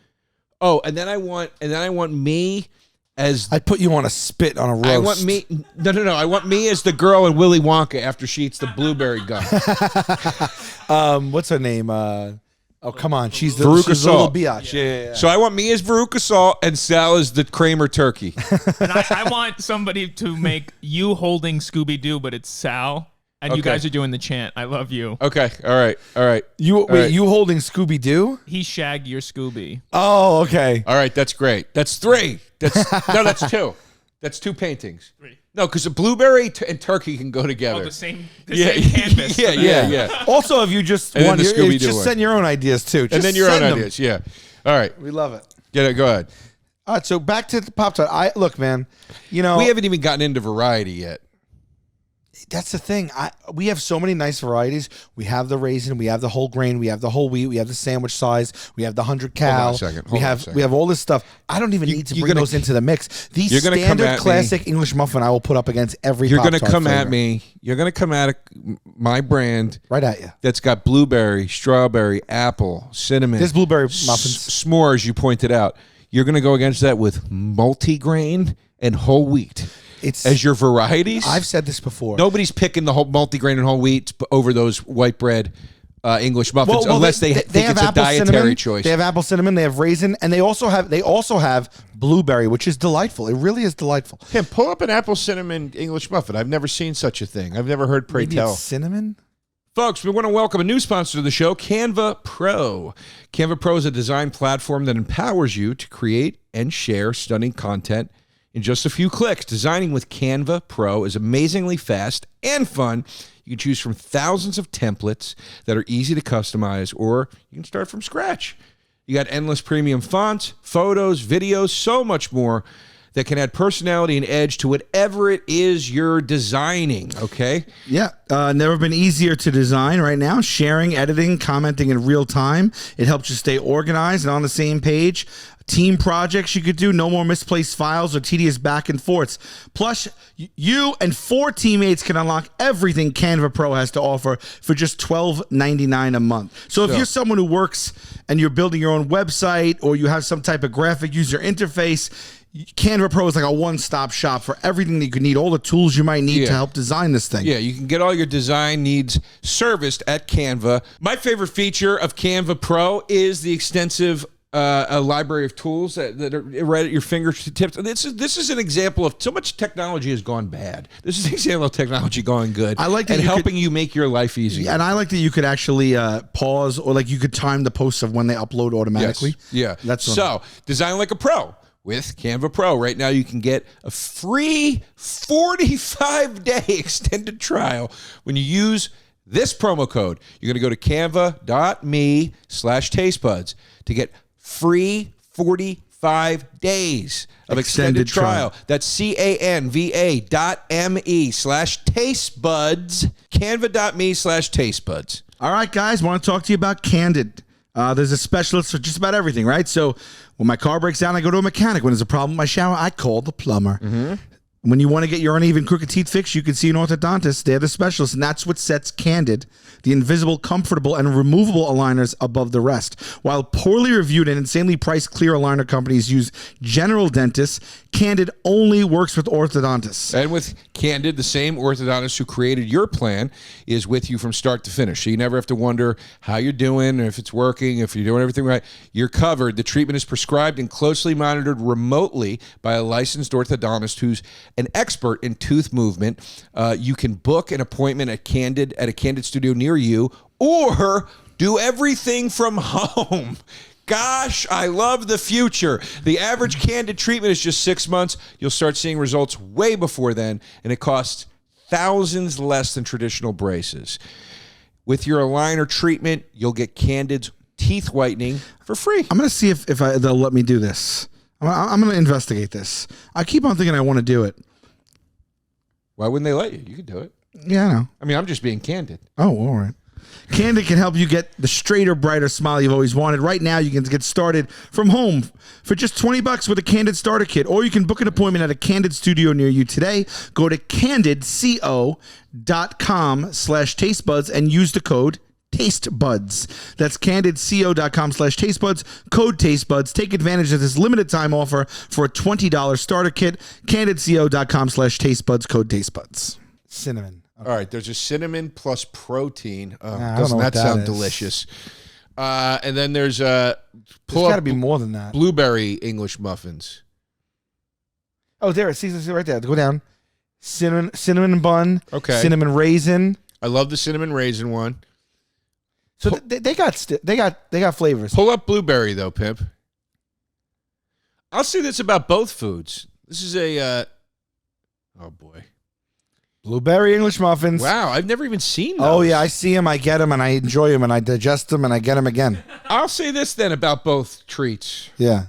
Oh, and then I want me as. I'd put you on a spit on a roast. I want me. No. I want me as the girl in Willy Wonka after she eats the blueberry gum. What's her name? Oh, come on. She's the Veruca little biatch. Yeah. So I want me as Veruca Salt and Sal as the Kramer turkey. And I want somebody to make you holding Scooby-Doo, but it's Sal. And you guys are doing the chant. I love you. Okay. All right. You holding Scooby-Doo? He's Shaggy, you're Scooby. Oh, okay. All right. That's great. That's 3. That's 2. That's 2 paintings. 3. No, because the blueberry and turkey can go together. Oh, the same canvas. Yeah. Also, if you just want, just send your own ideas too. And then your own ideas. Yeah. All right. We love it. Get it. Go ahead. All right. So back to the Pop-Tart. Look, man. We haven't even gotten into variety yet. That's the thing. We have so many nice varieties. We have the raisin, we have the whole grain, we have the whole wheat, we have the sandwich size, we have the 100 cal. Hold on a second. We have all this stuff. I don't even need to bring those into the mix. The you're gonna standard classic English muffin I will put up against every You're Pop-Tart going to come flavor. at me. You're going to come at my brand. Right at you. That's got blueberry, strawberry, apple, cinnamon. There's blueberry muffins. S'mores, you pointed out. You're going to go against that with multigrain and whole wheat as your varieties. I've said this before. Nobody's picking the whole multigrain and whole wheat over those white bread English muffins unless they think it's a dietary cinnamon, choice. They have apple cinnamon. They have raisin, and they also have blueberry, which is delightful. It really is delightful. Tim, pull up an apple cinnamon English muffin. I've never seen such a thing. I've never heard pray Maybe tell. it's cinnamon. Folks, we want to welcome a new sponsor to the show, Canva Pro. Canva Pro is a design platform that empowers you to create and share stunning content in just a few clicks. Designing with Canva Pro is amazingly fast and fun. You can choose from thousands of templates that are easy to customize, or you can start from scratch. You got endless premium fonts, photos, videos, so much more that can add personality and edge to whatever it is you're designing, okay? Yeah, never been easier to design right now. Sharing, editing, commenting in real time. It helps you stay organized and on the same page. Team projects you could do, no more misplaced files or tedious back and forths. Plus, you and 4 teammates can unlock everything Canva Pro has to offer for just $12.99 a month. So if you're someone who works and you're building your own website or you have some type of graphic user interface, Canva Pro is like a one-stop shop for everything that you could need, all the tools you might need to help design this thing. Yeah, you can get all your design needs serviced at Canva. My favorite feature of Canva Pro is the extensive a library of tools that are right at your fingertips. This is an example of so much technology has gone bad. This is an example of technology going good. I like that and helping you make your life easier. And I like that you could actually pause, or like you could time the posts of when they upload automatically. Yes. Yeah. That's so design like a pro with Canva Pro. Right now you can get a free 45-day extended trial when you use this promo code. You're going to go to canva.me/tastebuds to get free 45 days of extended trial. That's canva.me/tastebuds. Canva.me/tastebuds. All right, guys, want to talk to you about Candid. There's a specialist for just about everything, right? So when my car breaks down, I go to a mechanic. When there's a problem with my shower, I call the plumber. When you want to get your uneven, crooked teeth fixed, you can see an orthodontist. They're the specialists, and that's what sets Candid, the invisible, comfortable, and removable aligners, above the rest. While poorly reviewed and insanely priced clear aligner companies use general dentists, Candid only works with orthodontists. And with Candid, the same orthodontist who created your plan is with you from start to finish. So you never have to wonder how you're doing, or if it's working, if you're doing everything right. You're covered. The treatment is prescribed and closely monitored remotely by a licensed orthodontist who's an expert in tooth movement. You can book an appointment at a Candid studio near you, or do everything from home. Gosh, I love the future. The average Candid treatment is just 6 months. You'll start seeing results way before then, and it costs thousands less than traditional braces. With your aligner treatment, you'll get Candid's teeth whitening for free. I'm going to see if they'll let me do this. I'm going to investigate this. I keep on thinking I want to do it. Why wouldn't they let you? You could do it. Yeah, I know. I mean, I'm just being candid. Oh, all right. Candid can help you get the straighter, brighter smile you've always wanted. Right now, you can get started from home for just $20 with a Candid starter kit, or you can book an appointment at a Candid studio near you today. Go to candidco.com/tastebuds and use the code TasteBuds. That's candidco.com/tastebuds, code TasteBuds. Take advantage of this limited time offer for a $20 starter kit. candidco.com/tastebuds, code TasteBuds. Cinnamon. Okay. All right, there's a cinnamon plus protein. Doesn't that sound is. delicious? And then there's There's got to be more than that. Blueberry English muffins. Oh, there it is. See right there. Go down. Cinnamon bun. Okay. Cinnamon raisin. I love the cinnamon raisin one. So they got flavors. Pull up blueberry though, Pimp. I'll say this about both foods. This is a oh boy. Blueberry English muffins. Wow, I've never even seen those. Oh, yeah, I see them, I get them, and I enjoy them, and I digest them, and I get them again. I'll say this then about both treats. Yeah.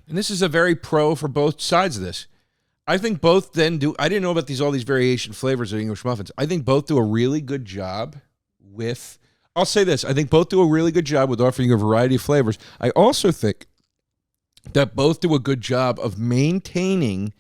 And this is a very pro for both sides of this. I think both then do. I didn't know about all these variation flavors of English muffins. I think both do a really good job with. I'll say this: I think both do a really good job with offering a variety of flavors. I also think that both do a good job of maintaining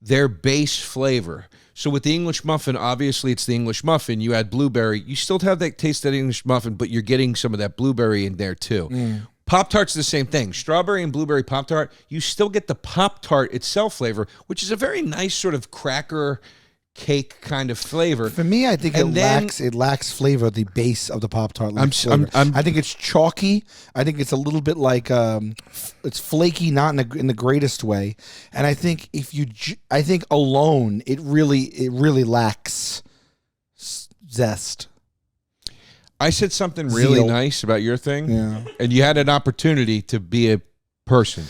their base flavor. So with the English muffin, obviously it's the English muffin. You add blueberry. You still have that taste of that English muffin, but you're getting some of that blueberry in there too. Pop-Tart's the same thing. Strawberry and blueberry Pop-Tart, you still get the Pop-Tart itself flavor, which is a very nice sort of cracker cake kind of flavor. For me, I think it lacks flavor. The base of the Pop-Tart lacks flavor. I think it's chalky. I think it's a little bit like it's flaky, not in the greatest way. And I think I think alone, it really lacks zest. I said something really nice about your thing, and you had an opportunity to be a person.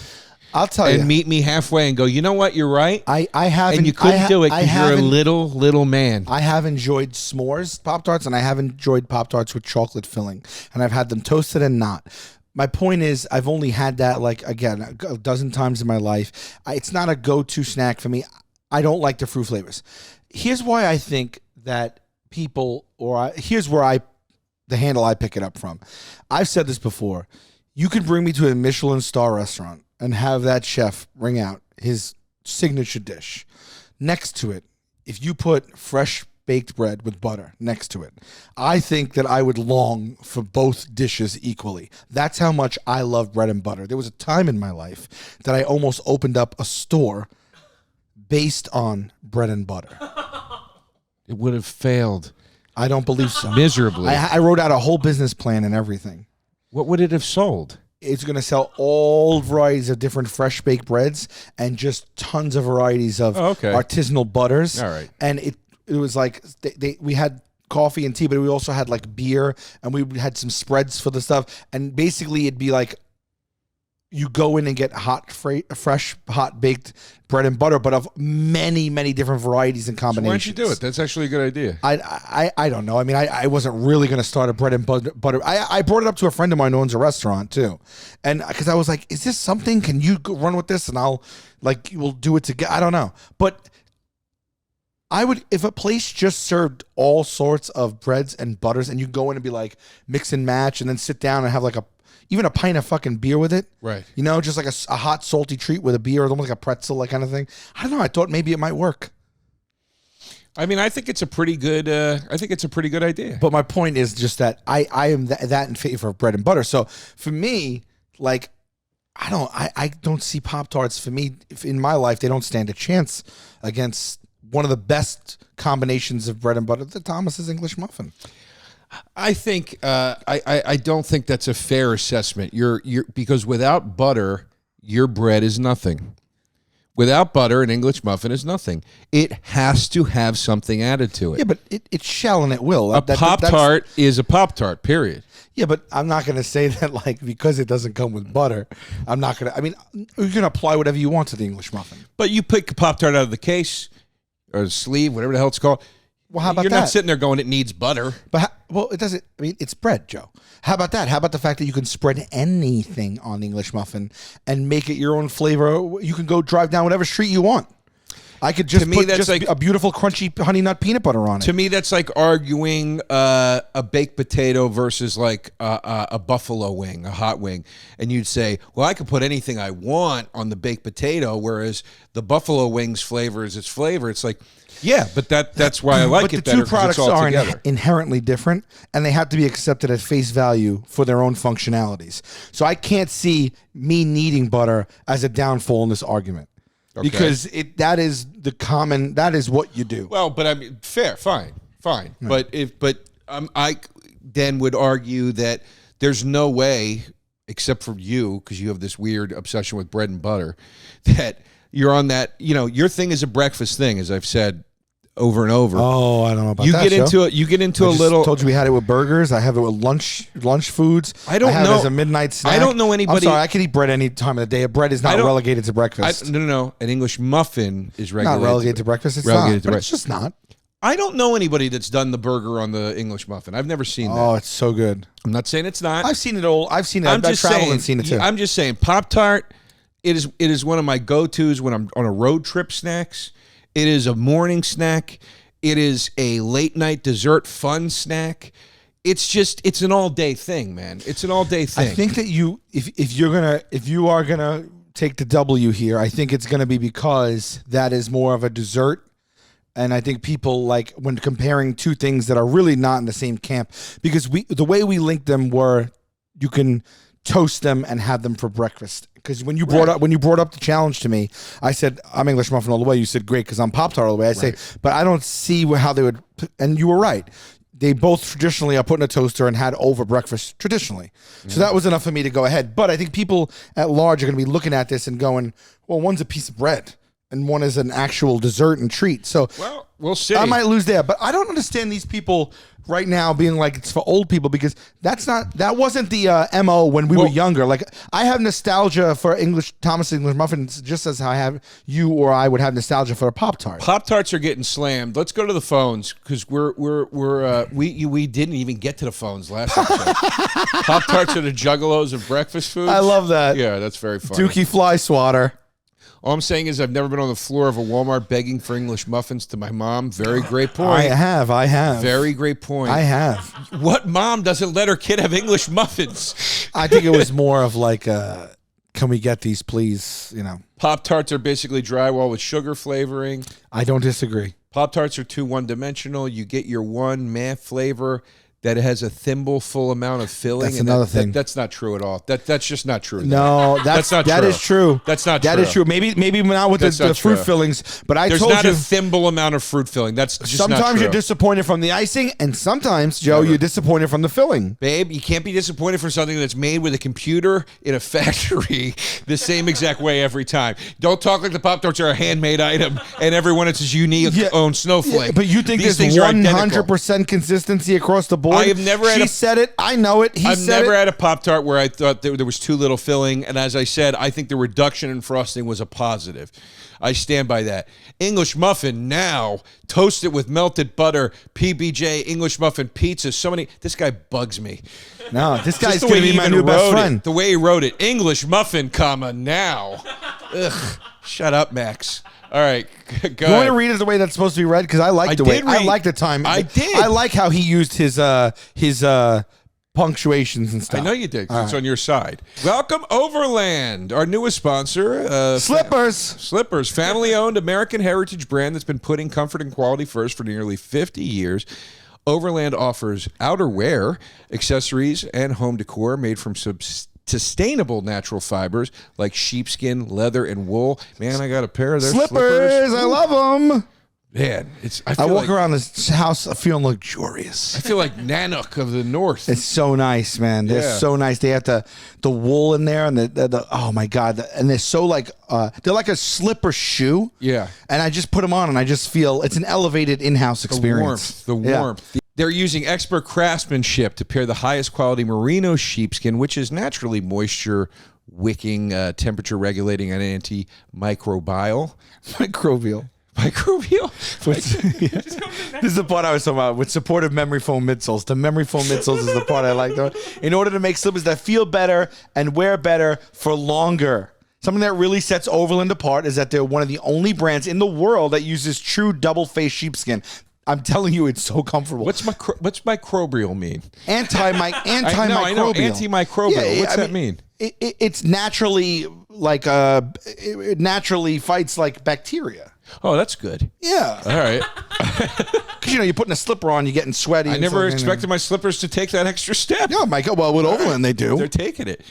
I'll tell you. And meet me halfway and go, you know what, you're right. I haven't. And you couldn't do it because you're a little man. I have enjoyed s'mores Pop-Tarts, and I have enjoyed Pop-Tarts with chocolate filling. And I've had them toasted and not. My point is, I've only had that, like, again, a dozen times in my life. It's not a go-to snack for me. I don't like the fruit flavors. Here's why I think that people, here's where the handle I pick it up from. I've said this before. You could bring me to a Michelin star restaurant and have that chef bring out his signature dish. Next to it, if you put fresh baked bread with butter next to it, I think that I would long for both dishes equally. That's how much I love bread and butter. There was a time in my life that I almost opened up a store based on bread and butter. It would have failed. I don't believe so. Miserably. I wrote out a whole business plan and everything. What would it have sold? It's going to sell all varieties of different fresh baked breads and just tons of varieties of artisanal butters. All right. And it was like we had coffee and tea, but we also had like beer, and we had some spreads for the stuff. And basically it'd be like you go in and get fresh, hot baked bread and butter, but of many, many different varieties and combinations. So why don't you do it? That's actually a good idea. I don't know. I mean, I wasn't really going to start a bread and butter. I brought it up to a friend of mine who owns a restaurant too. And because I was like, is this something? Can you run with this? And we'll do it together. I don't know. But I would, if a place just served all sorts of breads and butters and you go in and be like, mix and match and then sit down and have like even a pint of fucking beer with it. Right. You know, just like a hot, salty treat with a beer, almost like a pretzel, like kind of thing. I don't know. I thought maybe it might work. I mean, I think it's a pretty good idea. But my point is just that I am that in favor of bread and butter. So for me, like, I don't see Pop-Tarts. For me, in my life, they don't stand a chance against one of the best combinations of bread and butter, the Thomas's English Muffin. I think I don't think that's a fair assessment. You're because without butter, your bread is nothing. Without butter, an English muffin is nothing. It has to have something added to it. Yeah, but it shall and it will. A Pop-Tart is a Pop-Tart, period. Yeah, but I'm not going to say that, like, because it doesn't come with butter, I'm not going to. I mean, you can apply whatever you want to the English muffin. But you pick a Pop-Tart out of the case or the sleeve, whatever the hell it's called. Well, how about You're that? not sitting there going, it needs butter. But it doesn't. I mean, it's bread, Joe. How about that? How about the fact that you can spread anything on the English muffin and make it your own flavor? You can go drive down whatever street you want. I could just put a beautiful, crunchy honey nut peanut butter on it. To me, that's like arguing a baked potato versus like a buffalo wing, a hot wing. And you'd say, well, I could put anything I want on the baked potato, whereas the buffalo wing's flavor is its flavor. It's like, yeah, but that's why I like it better. But the two products are inherently different, and they have to be accepted at face value for their own functionalities. So I can't see me needing butter as a downfall in this argument. Okay. Because that is what you do. Well, but I mean, fair, fine. Right. But I then would argue that there's no way, except for you, because you have this weird obsession with bread and butter, that you're on that. You know, your thing is a breakfast thing, as I've said over and over. Oh, I don't know about that. You get into a little. I told you we had it with burgers. I have it with lunch foods. I don't know. I have it as a midnight snack. I don't know anybody. I'm sorry, I can eat bread any time of the day. Bread is not relegated to breakfast. No. An English muffin is not relegated to breakfast. It's not. But it's just not. I don't know anybody that's done the burger on the English muffin. I've never seen that. Oh, it's so good. I'm not saying it's not. I've seen it all. I've traveled and seen it too. I'm just saying Pop-Tart It is one of my go-tos when I'm on a road trip snacks. It is a morning snack. It is a late night dessert fun snack. It's an all day thing, man. It's an all day thing. I think that if you are gonna take the W here, I think it's gonna be because that is more of a dessert. And I think people like when comparing two things that are really not in the same camp, because the way we linked them were you can toast them and have them for breakfast. Because when you brought up the challenge to me, I said I'm English Muffin all the way. You said great because I'm Pop-Tart all the way. I say, but I don't see how they would. And you were right. They both traditionally are put in a toaster and had over breakfast traditionally. So that was enough for me to go ahead. But I think people at large are going to be looking at this and going, well, one's a piece of bread and one is an actual dessert and treat. So well, we'll see. I might lose there. But I don't understand these people right now being like it's for old people, because that wasn't the MO when we were younger. Like I have nostalgia for Thomas English muffins just as I have you or I would have nostalgia for a Pop-Tart. Pop-Tarts are getting slammed. Let's go to the phones because we didn't even get to the phones last episode. Pop-Tarts are the juggalos of breakfast foods. I love that. Yeah, that's very funny. Dookie fly swatter. All I'm saying is I've never been on the floor of a Walmart begging for English muffins to my mom. Very great point. I have. Very great point. I have. What mom doesn't let her kid have English muffins? I think it was more of like, can we get these, please? You know, Pop-Tarts are basically drywall with sugar flavoring. I don't disagree. Pop-Tarts are too one-dimensional. You get your one meh flavor that it has a thimble-full amount of filling. That's another thing. That's not true at all. That's just not true. No, that's not true. That is true. That's not true. That is true. Maybe not with the fruit fillings, but There's not a thimble amount of fruit filling. That's just not true. Sometimes you're disappointed from the icing, and sometimes, Joe, you're disappointed from the filling. Babe, you can't be disappointed for something that's made with a computer in a factory the same exact way every time. Don't talk like the Pop-Tarts are a handmade item and everyone it's his unique own snowflake. Yeah, but you think there's 100% consistency across the board? I have never had said it. I know it. I've never had a Pop-Tart where I thought there was too little filling. And as I said, I think the reduction in frosting was a positive. I stand by that. English Muffin now, toasted with melted butter, PBJ, English Muffin pizza. This guy bugs me. No, this guy's going to be my new best friend. The way he wrote it. English Muffin, now. Ugh. Shut up, Max. All right, go You want to read it the way that's supposed to be read? Because I like the way. I like the time. I did. I like how he used his punctuations and stuff. I know you did. It's on your side. Welcome, Overland, our newest sponsor. Slippers, family-owned American heritage brand that's been putting comfort and quality first for nearly 50 years. Overland offers outerwear, accessories, and home decor made from sustainable natural fibers like sheepskin, leather, and wool. Man, I got a pair of their slippers. I love them. Man, I walk around this house feeling luxurious. I feel like Nanook of the North. It's so nice, man. They're so nice. They have the wool in there, and the oh my god, and they're so like they're like a slipper shoe. Yeah, and I just put them on, and I just feel it's an elevated in-house experience. The warmth. Yeah. They're using expert craftsmanship to pair the highest quality merino sheepskin, which is naturally moisture wicking, temperature regulating, and antimicrobial. Microbial. This is the part I was talking about with supportive memory foam midsoles. The memory foam midsoles is the part I like. In order to make slippers that feel better and wear better for longer. Something that really sets Overland apart is that they're one of the only brands in the world that uses true double-faced sheepskin. I'm telling you, it's so comfortable. What's microbial mean? Antimicrobial. I know. Antimicrobial. Yeah, What's that mean? It's naturally like it naturally fights like bacteria. Oh, that's good. Yeah. All right. Because you're putting a slipper on, you're getting sweaty. I never expected my slippers to take that extra step. Yeah, Michael. Well, with Overland, they do. They're taking it.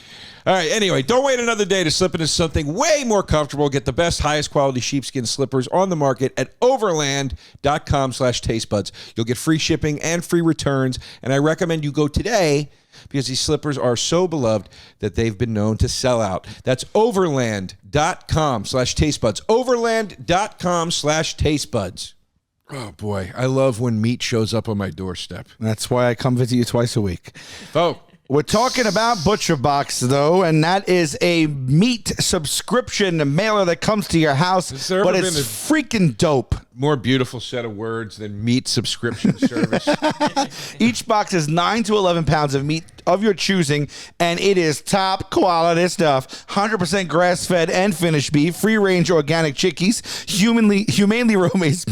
All right, anyway, don't wait another day to slip into something way more comfortable. Get the best, highest quality sheepskin slippers on the market at overland.com/tastebuds. You'll get free shipping and free returns, and I recommend you go today because these slippers are so beloved that they've been known to sell out. That's overland.com/tastebuds. Overland.com/tastebuds. Oh, boy. I love when meat shows up on my doorstep. That's why I come visit you twice a week. Oh. We're talking about Butcher Box, though, and that is a meat subscription mailer that comes to your house, but it's freaking dope. More beautiful set of words than meat subscription service. Each box is 9 to 11 pounds of meat of your choosing, and it is top quality stuff. 100% grass-fed and finished beef, free-range organic chickies, humanely raised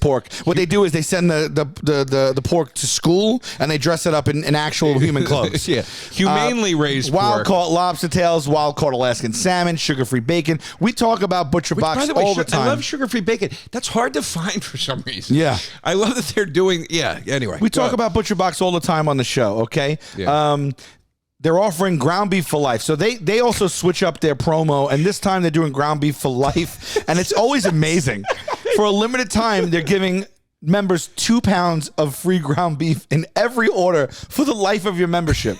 pork. What they do is they send the pork to school and they dress it up in actual human clothes. Yeah, humanely raised wild pork. caught lobster tails, wild caught Alaskan salmon, sugar-free bacon. We talk about Butcher Box by the way, all the time. I love sugar-free bacon. That's hard to find for some reason. Yeah. I love that they're doing. Yeah. Anyway, We talk about Butcher Box all the time on the show. Okay. Yeah. They're offering ground beef for life. So they also switch up their promo, and this time they're doing ground beef for life, and it's always amazing. For a limited time, they're giving members 2 pounds of free ground beef in every order for the life of your membership,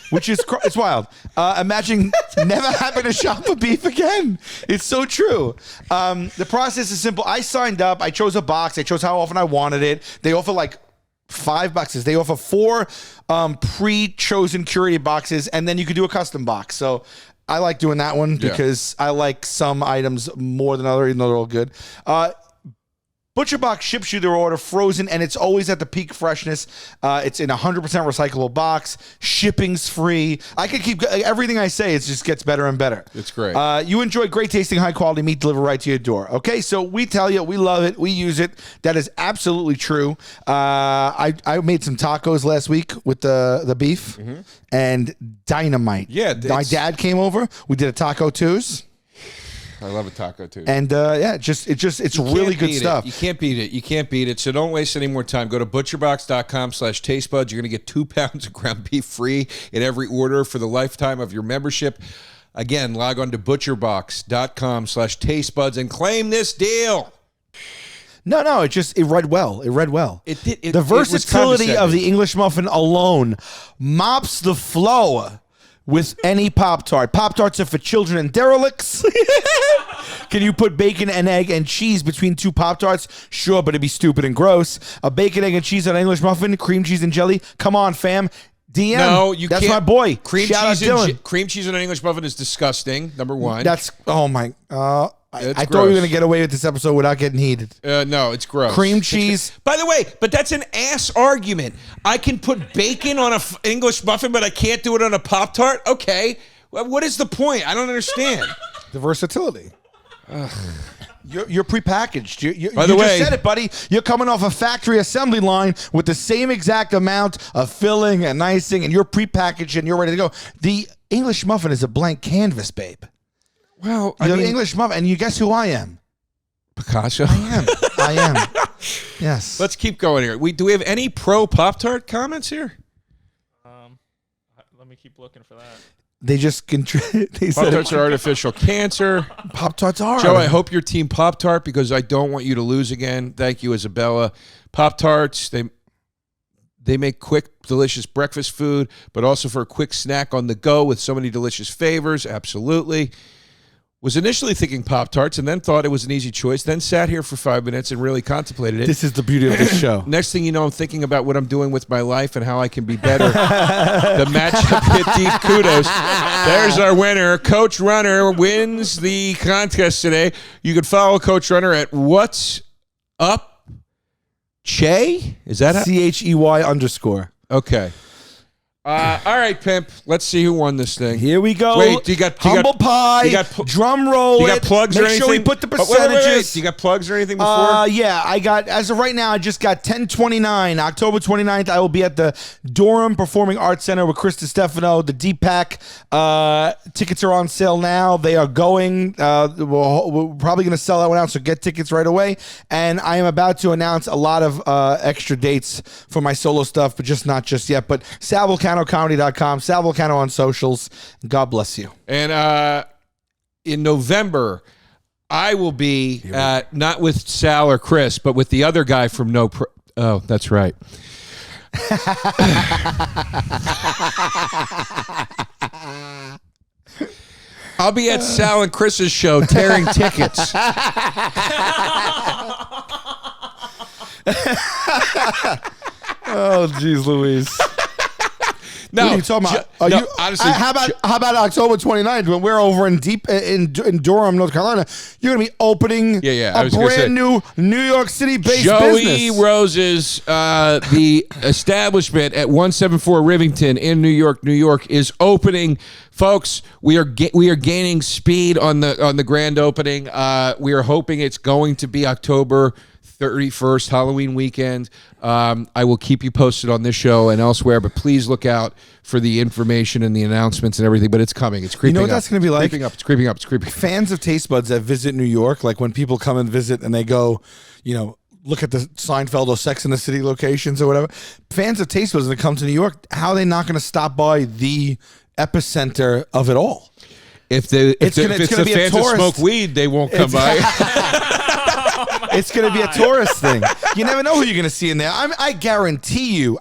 which is it's wild. Imagine never having to shop for beef again. It's so true. The process is simple. I signed up. I chose a box. I chose how often I wanted it. They offer like 5 boxes. They offer 4 pre-chosen curated boxes, and then you could do a custom box. So I like doing that one because I like some items more than others, even though they're all good. Butcher Box ships you their order frozen, and it's always at the peak freshness. It's in a 100% recyclable box. Shipping's free. I could keep everything I say. It just gets better and better. It's great. You enjoy great tasting, high quality meat delivered right to your door. Okay, so we tell you we love it. We use it. That is absolutely true. I made some tacos last week with the beef and dynamite. Yeah, my dad came over. We did a Taco Tues. I love a taco too. And it's really good stuff. You can't beat it. You can't beat it. So don't waste any more time. Go to butcherbox.com/tastebuds. You're going to get 2 pounds of ground beef free in every order for the lifetime of your membership. Again, log on to butcherbox.com/tastebuds and claim this deal. No, it read well. It read well. It did. The versatility of the English muffin alone mops the flow with any Pop-Tart. Pop-Tarts are for children and derelicts. Can you put bacon and egg and cheese between 2 Pop-Tarts? Sure, but it'd be stupid and gross. A bacon, egg, and cheese on an English muffin, cream cheese and jelly. Come on, fam. DM. No, you That's can't. my boy. Cream Shout cheese out Dylan. cream cheese on an English muffin is disgusting. Number one. That's oh my. I thought we gross. were gonna get away with this episode without getting heated. No, it's gross. Cream cheese. By the way, but that's an ass argument. I can put bacon on an English muffin, but I can't do it on a Pop-Tart? Okay. Well, what is the point? I don't understand. The versatility. You're prepackaged. You By the way, just said it, buddy. You're coming off a factory assembly line with the same exact amount of filling and icing, and you're prepackaged and you're ready to go. The English muffin is a blank canvas, babe. Well, The English muffin, and you guess who I am? Picasso. I am. Yes. Let's keep going here. Do we have any pro Pop-Tart comments here? Let me keep looking for that. They just they said Pop-Tarts are artificial cancer. Pop-Tarts are. Joe, I hope you're Team Pop-Tart because I don't want you to lose again. Thank you, Isabella. Pop-Tarts, they make quick, delicious breakfast food, but also for a quick snack on the go with so many delicious flavors. Absolutely. Was initially thinking Pop-Tarts and then thought it was an easy choice, then sat here for 5 minutes and really contemplated it. This is the beauty of this show. Next thing you know, I'm thinking about what I'm doing with my life and how I can be better. The matchup hit deep. Kudos. There's our winner. Coach Runner wins the contest today. You can follow Coach Runner at What's Up Che? Is that CHEY _. Okay. All right, Pimp. Let's see who won this thing. Here we go. Wait, do you got humble pie? Drum roll. You got plugs or Make anything? sure we put the Oh, percentages. wait. Do you got plugs or anything before? Yeah, I got, as of right now, I just got 10/29. October 29th, I will be at the Durham Performing Arts Center with Chris DiStefano, the Deepak. Tickets are on sale now. They are going. We're probably going to sell that one out, so get tickets right away. And I am about to announce a lot of extra dates for my solo stuff, but just not just yet. But SalVulcanoComedy.com, Sal Vulcano on socials. God bless you. And in November, I will be not with Sal or Chris, but with the other guy from Oh, that's right. I'll be at Sal and Chris's show tearing tickets. Oh, geez, Louise. No, what are you talking about? honestly, how about October 29th when we're over in Durham, North Carolina? You're going to be opening a brand new New York City-based Joey business. Rose's the establishment at 174 Rivington in New York is opening. Folks, we are gaining speed on the grand opening. We are hoping it's going to be October 31st, Halloween weekend. I will keep you posted on this show and elsewhere, but please look out for the information and the announcements and everything. But it's coming. It's creeping up. You know what that's going to be like? It's creeping up. It's creeping up. Fans of Taste Buds that visit New York, like when people come and visit and they go, look at the Seinfeld or Sex in the City locations or whatever. Fans of Taste Buds that come to New York, how are they not going to stop by the epicenter of it all? If it's the fans that smoke weed, they won't come by. It's going to be a tourist thing. You never know who you're going to see in there. I guarantee you,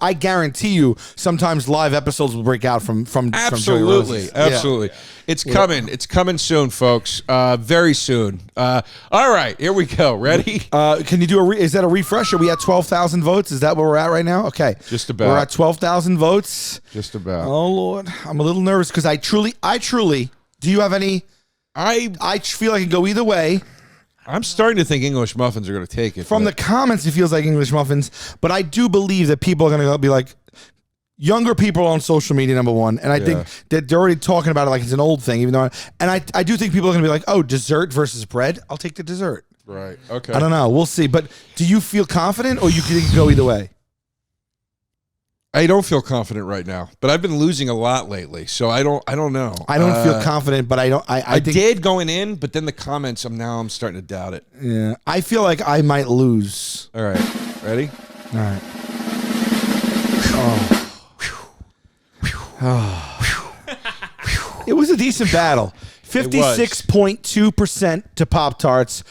sometimes live episodes will break out from Absolutely. Yeah. It's coming. It's coming soon, folks. Very soon. All right, here we go. Ready? Can you do is that a refresh? Are we at 12,000 votes? Is that where we're at right now? Okay. Just about. We're at 12,000 votes. Just about. Oh, Lord. I'm a little nervous because I truly, do you have any? I feel like I can go either way. I'm starting to think English Muffins are going to take it. From the comments, it feels like English Muffins, but I do believe that people are going to be like, younger people on social media, number one, and I think that they're already talking about it like it's an old thing, even though, I do think people are going to be like, oh, dessert versus bread? I'll take the dessert. Right, okay. I don't know. We'll see. But do you feel confident, or you can go either way? I don't feel confident right now, but I've been losing a lot lately, so I don't know. I don't feel confident, but I think, did going in, but then the comments, I'm starting to doubt it. Yeah, I feel like I might lose. All right, ready? All right. It was a decent battle. 56.2% to Pop-Tarts,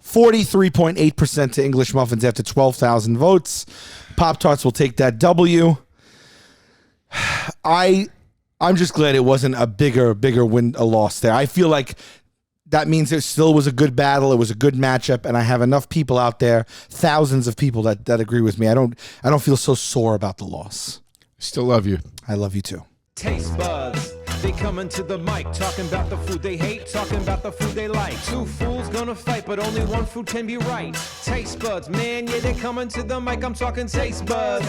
43.8% to English Muffins after 12,000 votes. Pop-Tarts will take that W. I'm just glad it wasn't a bigger win, a loss there. I feel like that means it still was a good battle. It was a good matchup, and I have enough people out there, thousands of people that agree with me. I don't feel so sore about the loss. Still love you. I love you too. Taste buds, they coming to the mic, talking about the food they hate, talking about the food they like. Two fools gonna fight, but only one food can be right. Taste buds, man, yeah, they coming to the mic, I'm talking taste buds.